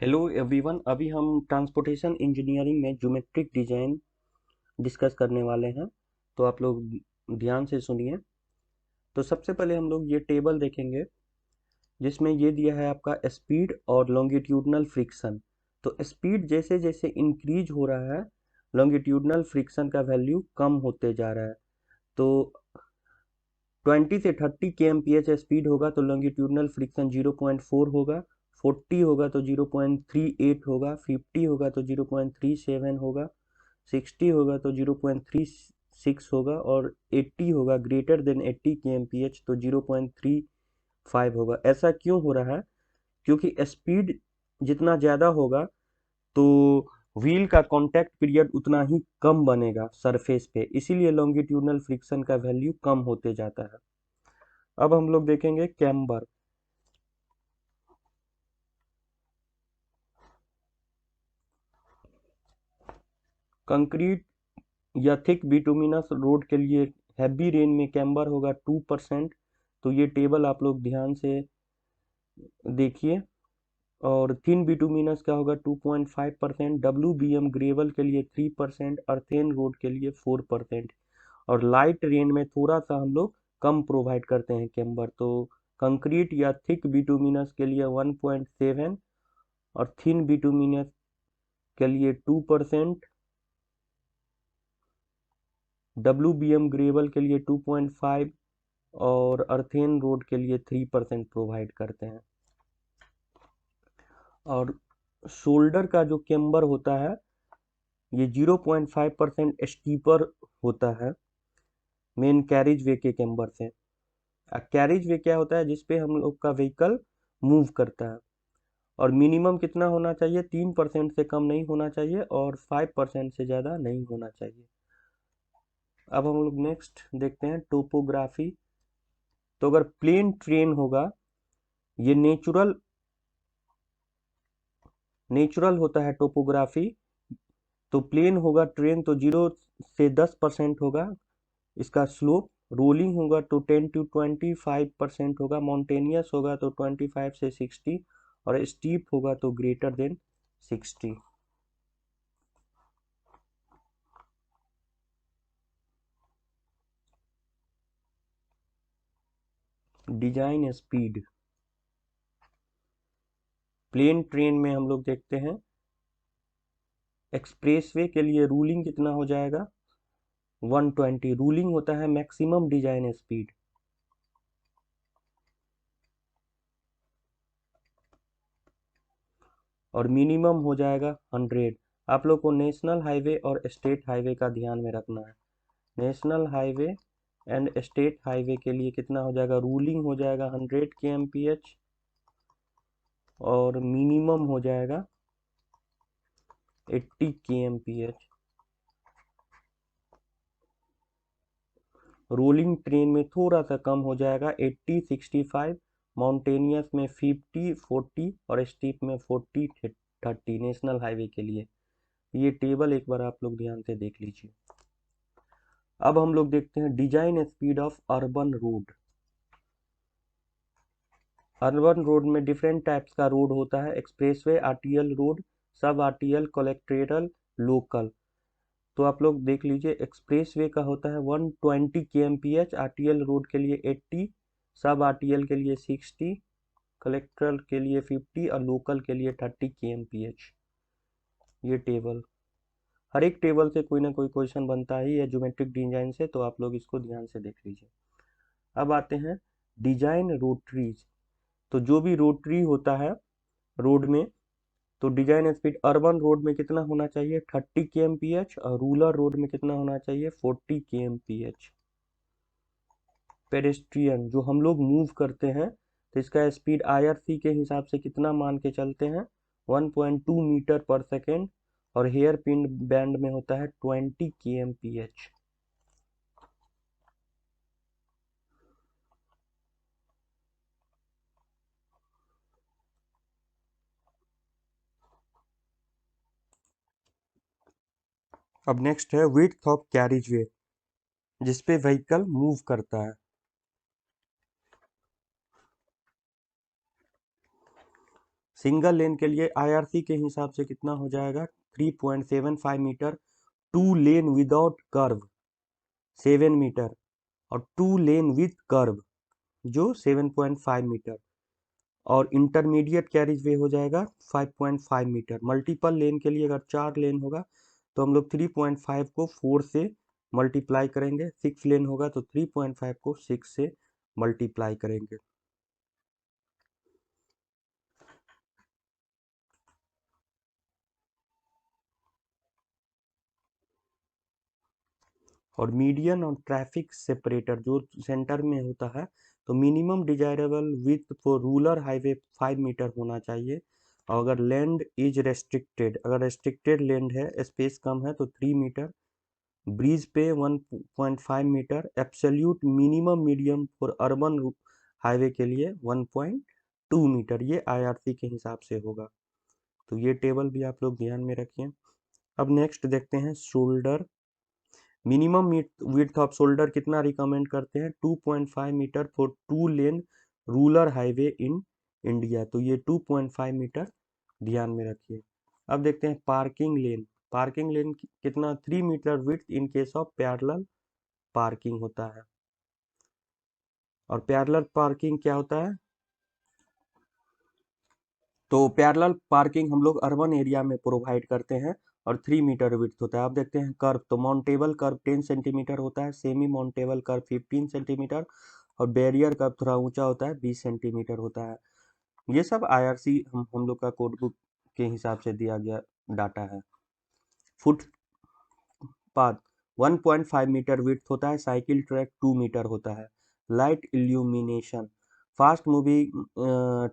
Hello everyone. अभी हम transportation engineering में ज्योमेट्रिक डिजाइन डिस्कस करने वाले हैं। तो आप लोग ध्यान से सुनिए। तो सबसे पहले हम लोग ये टेबल देखेंगे जिसमें ये दिया है आपका स्पीड और लॉन्गिट्यूडनल फ्रिक्शन। तो स्पीड जैसे जैसे इंक्रीज हो रहा है, लॉन्गिट्यूडनल फ्रिक्शन का वैल्यू कम होते जा रहा है। तो 20 से 30 के एम पी एच स्पीड होगा तो लॉन्गिट्यूडनल फ्रिक्शन 0.4 होगा। 40 होगा तो 0.38 होगा। 50 होगा तो 0.37 होगा। 60 होगा तो 0.36 होगा। और 80 होगा, greater than 80 K M P H, तो 0.35 होगा। ऐसा क्यों हो रहा है? क्योंकि स्पीड जितना ज़्यादा होगा तो व्हील का कांटेक्ट पीरियड उतना ही कम बनेगा सरफेस पे, इसीलिए लॉन्गिट्यूडनल फ्रिक्शन का वैल्यू कम होते जाता है। अब हम लोग देखेंगे कैम्बर। कंक्रीट या थिक बिटुमिनस रोड के लिए हैवी रेन में कैम्बर होगा 2%। तो ये टेबल आप लोग ध्यान से देखिए। और थिन बिटुमिनस का होगा 2.5%। डब्ल्यू बी एम ग्रेवल के लिए 3%। अर्थेन रोड के लिए 4%। और लाइट रेन में थोड़ा सा हम लोग कम प्रोवाइड करते हैं कैम्बर। तो कंक्रीट या थिक बिटुमिनस के लिए 1.7 और थिन बिटुमिनस के लिए 2%। डब्ल्यू बी एम ग्रेवल के लिए 2.5 और अर्थेन रोड के लिए 3% प्रोवाइड करते हैं। और शोल्डर का जो कैम्बर होता है ये 0.5% स्टीपर होता है मेन कैरिज वे के कैम्बर से। कैरिज वे क्या होता है? जिसपे हम लोग का व्हीकल मूव करता है। और मिनिमम कितना होना चाहिए? 3% से कम नहीं होना चाहिए और 5% से ज़्यादा नहीं होना चाहिए। अब हम लोग नेक्स्ट देखते हैं टोपोग्राफी। तो अगर प्लेन ट्रेन होगा, ये नेचुरल होता है टोपोग्राफी। तो प्लेन होगा ट्रेन तो 0 से 10% होगा इसका स्लोप। रोलिंग होगा तो 10 to 25% होगा। माउंटेनियस होगा तो 25 से 60। और स्टीप होगा तो greater than 60। Design speed plain terrain में हम लोग देखते हैं एक्सप्रेसवे के लिए रूलिंग कितना हो जाएगा? 120। रूलिंग होता है मैक्सिमम डिजाइन स्पीड। और मिनिमम हो जाएगा 100। आप लोग को नेशनल हाईवे और स्टेट हाईवे का ध्यान में रखना है। National highway and state highway के लिए कितना हो जाएगा? रूलिंग हो जाएगा 100 के एम पी एच और मिनिमम हो जाएगा 80 K M P H. Rolling train में थोड़ा सा कम हो जाएगा 80 65। माउंटेनियस में 50 40 और स्टीप में 40 30 नेशनल हाईवे के लिए। ये टेबल एक बार आप लोग ध्यान से देख लीजिए। अब हम लोग देखते हैं design speed of urban road. Urban road में डिफरेंट टाइप्स का रोड होता है। एक्सप्रेसवे, आरटीएल रोड, सब आरटीएल, कोलेक्ट्रेरल, लोकल। तो आप लोग देख लीजिए, एक्सप्रेसवे का होता है 120 K M P H, RTL road के लिए 80, सब आरटीएल के लिए 60, कलेक्ट्रल के लिए 50 और लोकल के लिए 30 के एम पी एच। ये टेबल, हर एक टेबल से कोई ना कोई क्वेश्चन बनता ही है ज्योमेट्रिक डिजाइन से, तो आप लोग इसको ध्यान से देख लीजिए। अब आते हैं डिजाइन रोटरीज। तो जो भी रोटरी होता है रोड में, तो डिजाइन स्पीड अर्बन रोड में कितना होना चाहिए? 30 के एम पी एच और रूरल रोड में कितना होना चाहिए? 40 के एम पी एच। पेडेस्ट्रियन जो हम लोग मूव करते हैं तो इसका स्पीड आईआरसी के हिसाब से कितना मान के चलते हैं? 1.2 मीटर पर सेकेंड। और हेयर पिन बैंड में होता है 20 के एम पी एच। अब नेक्स्ट है विड्थ ऑफ कैरिज वे, जिसपे व्हीकल मूव करता है। सिंगल लेन के लिए आईआरसी के हिसाब से कितना हो जाएगा 3.75 मीटर, 2 लेन विदाउट कर्व 7 मीटर और 2 लेन विथ कर्व जो 7.5 मीटर और इंटरमीडिएट कैरिज वे हो जाएगा 5.5 मीटर। मल्टीपल लेन के लिए अगर 4 लेन होगा तो हम लोग 3.5 को 4 से मल्टीप्लाई करेंगे, 6 लेन होगा तो 3.5 को 6 से मल्टीप्लाई करेंगे। और मीडियन और ट्रैफिक सेपरेटर जो सेंटर में होता है, तो minimum desirable with for rural highway 5 metre होना चाहिए। और अगर लैंड इज रेस्ट्रिक्टेड, अगर रेस्ट्रिक्टेड लैंड है, स्पेस कम है तो 3 मीटर, ब्रिज पे 1.5 metre, absolute minimum medium for urban highway के लिए 1.2 मीटर। ये आईआरसी के हिसाब से होगा। तो ये टेबल भी आप लोग ध्यान में रखिए। अब नेक्स्ट देखते हैं shoulder. Minimum width of shoulder कितना रिकमेंड करते हैं 2.5 metre for 2 lane rural highway in India. तो ये 2.5 मीटर ध्यान में रखिए। अब देखते हैं पार्किंग लेन। पार्किंग लेन कितना 3 metre width in case of parallel parking होता है। और पैरेलल पार्किंग क्या होता है, तो पैरेलल पार्किंग हम लोग अर्बन एरिया में प्रोवाइड करते हैं और 3 मीटर विड्थ होता है। अब देखते हैं कर्व। तो माउंटेबल कर्व 10 सेंटीमीटर होता है, सेमी माउंटेबल कर्व 15 सेंटीमीटर और बैरियर कर्व थोड़ा ऊंचा होता है 20 सेंटीमीटर होता है। ये सब आईआरसी हम लोग का कोड बुक के हिसाब से दिया गया डाटा है। फुट पाथ 1.5 मीटर विड्थ होता है, साइकिल ट्रैक 2 मीटर होता है। Light illumination fast moving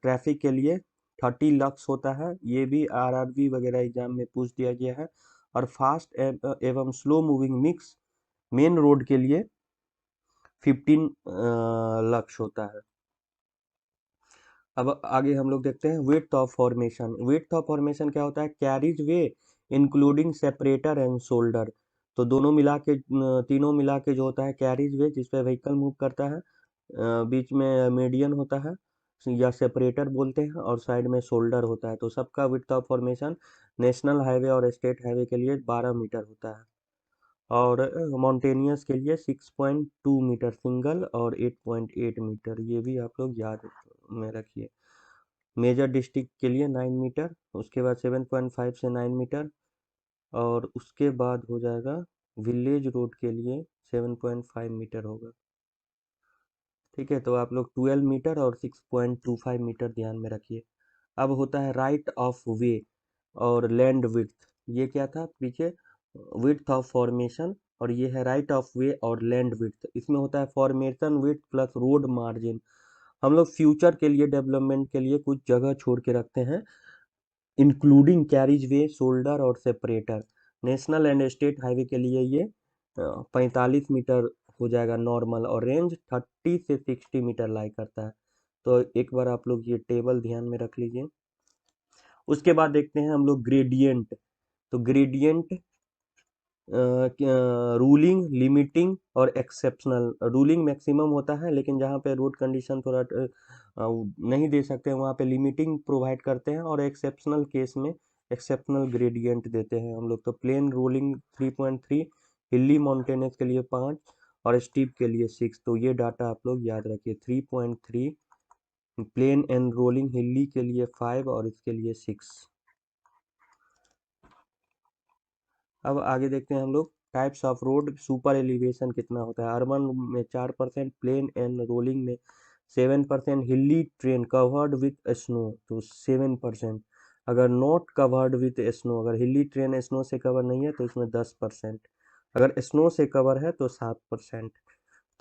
traffic के लिए 30 लक्स होता है, ये भी आरआरबी वगैरह एग्जाम में पूछ दिया गया है। और फास्ट एवं slow moving mix main road के लिए 15 लक्स होता है। अब आगे हम लोग देखते हैं width of formation. Width of formation क्या होता है, carriage way including separator and shoulder. तो दोनों मिला के तीनों मिला के जो होता है कैरिज वे, जिसपे व्हीकल मूव करता है, बीच में मीडियन होता है या सेपरेटर बोलते हैं और साइड में शोल्डर होता है। तो सबका width of formation national highway और स्टेट हाईवे के लिए 12 मीटर होता है और माउंटेनियस के लिए 6.2 मीटर सिंगल और 8.8 मीटर। ये भी आप लोग याद में रखिए। मेजर डिस्ट्रिक्ट के लिए 9 मीटर, उसके बाद 7.5 से 9 मीटर और उसके बाद हो जाएगा विलेज रोड के लिए 7.5 मीटर होगा। ठीक है, तो आप लोग 12 मीटर और 6.25 मीटर ध्यान में रखिए। अब होता है राइट ऑफ वे और लैंड विड्थ। ये क्या था पीछे, विड्थ ऑफ फॉर्मेशन, और ये है राइट ऑफ वे और लैंड विड्थ। इसमें होता है formation width plus road margin. हम लोग फ्यूचर के लिए डेवलपमेंट के लिए कुछ जगह छोड़ के रखते हैं, इंक्लूडिंग कैरिज वे, शोल्डर और separator. National and state highway के लिए ये 45 मीटर हो जाएगा नॉर्मल, और रेंज 30 से 60 मीटर लाई करता है। तो एक बार आप लोग ये टेबल ध्यान में रख लीजिए। उसके बाद देखते हैं हम लोग ग्रेडियंट। तो ग्रेडियंट रूलिंग, लिमिटिंग और एक्सेप्शनल। रूलिंग मैक्सिमम होता है, लेकिन जहाँ पे रोड कंडीशन थोड़ा नहीं दे सकते वहाँ पे लिमिटिंग प्रोवाइड करते हैं, और एक्सेप्शनल केस में एक्सेप्शनल ग्रेडियंट देते हैं हम लोग। तो प्लेन रोलिंग 3.3, हिली माउंटेनेस के लिए 5 और स्टीप के लिए 6। तो ये डाटा आप लोग याद रखिए। 3.3 प्लेन एंड रोलिंग, हिली के लिए 5 और इसके लिए 6। अब आगे देखते हैं हम लोग types of road. Super elevation कितना होता है, अर्बन में 4%, प्लेन एंड रोलिंग में 7%, हिली ट्रेन कवर्ड विथ स्नो तो 7%, अगर नॉट कवर्ड विथ स्नो, अगर हिली ट्रेन स्नो से कवर नहीं है तो इसमें 10%, अगर स्नो से कवर है तो 7%।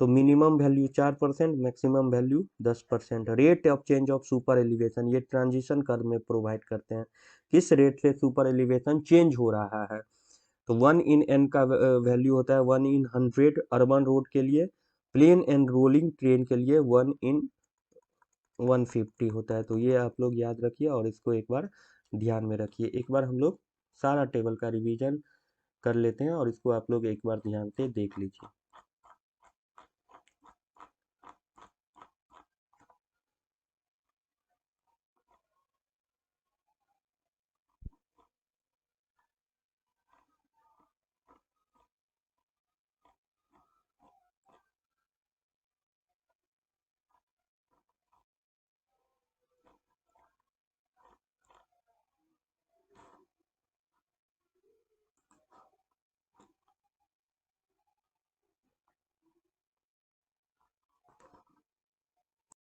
तो minimum value 4%, maximum value 10%। Rate of change of super elevation, ये ट्रांजिशन कर्व में प्रोवाइड करते हैं किस रेट से सुपर एलिवेशन चेंज हो रहा है। तो 1/n का वैल्यू होता है 1/100 अर्बन रोड के लिए, प्लेन एंड रोलिंग ट्रेन के लिए 1/150 होता है। तो ये आप लोग याद रखिए और इसको एक बार ध्यान में रखिए। एक बार हम लोग सारा टेबल का रिवीजन कर लेते हैं और इसको आप लोग एक बार ध्यान से देख लीजिए।